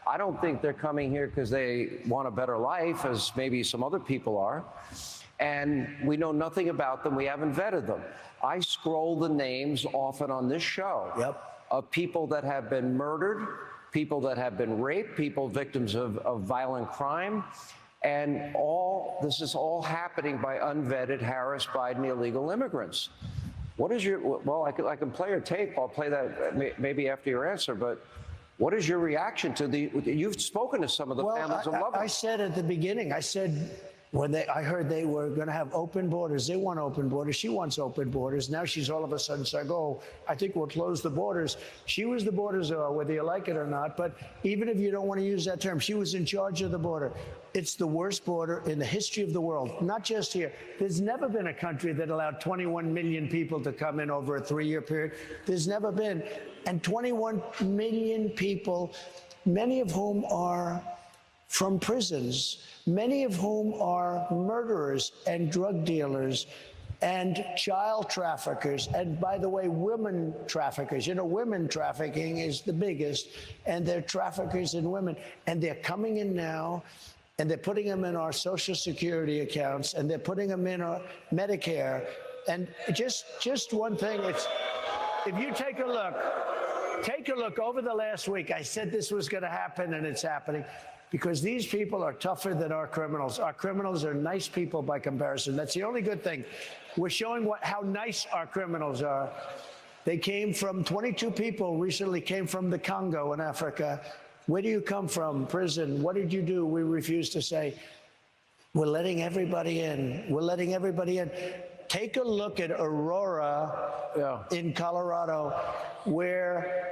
I don't think they're coming here because they want a better life, as maybe some other people are. And we know nothing about them. We haven't vetted them. I scroll the names often on this show of people that have been murdered, people that have been raped, people victims of violent crime. And this is all happening by unvetted Harris Biden illegal immigrants. What is your, well, I can play your tape. I'll play that maybe after your answer, but what is your reaction to you've spoken to some of the families of loved ones. I said at the beginning, I said, when I heard they were going to have open borders, they want open borders. She wants open borders. Now she's all of a sudden saying, oh, I think we'll close the borders. She was the border czar, whether you like it or not. But even if you don't want to use that term, she was in charge of the border. It's the worst border in the history of the world, not just here. There's never been a country that allowed 21 million people to come in over a 3-year period. There's never been. And 21 million people, many of whom are from prisons, many of whom are murderers and drug dealers and child traffickers. And by the way, women traffickers. You know, women trafficking is the biggest, and they're traffickers in women. And they're coming in now, and they're putting them in our Social Security accounts, and they're putting them in our Medicare. And just one thing, if you take a look over the last week, I said this was going to happen, and it's happening. Because these people are tougher than our criminals. Our criminals are nice people by comparison. That's the only good thing. We're showing how nice our criminals are. They came from 22 people recently came from the Congo in Africa. Where do you come from? Prison. What did you do? We refuse to say. We're letting everybody in. We're letting everybody in. Take a look at Aurora in Colorado, where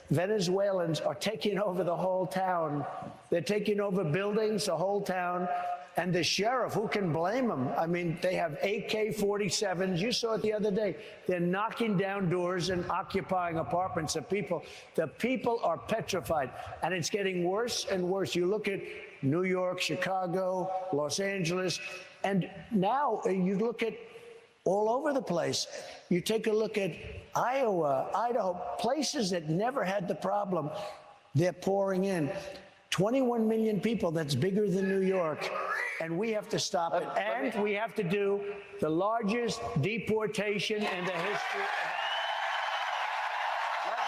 Venezuelans are taking over the whole town. They're taking over buildings, the whole town. And the sheriff, who can blame them? I mean, they have AK-47s. You saw it the other day. They're knocking down doors and occupying apartments of people. The people are petrified. And it's getting worse and worse. You look at New York, Chicago, Los Angeles, and now you look at all over the place. You take a look at Iowa, Idaho, places that never had the problem. They're pouring in. 21 million people, that's bigger than New York. And we have to stop it. And we have to do the largest deportation in the history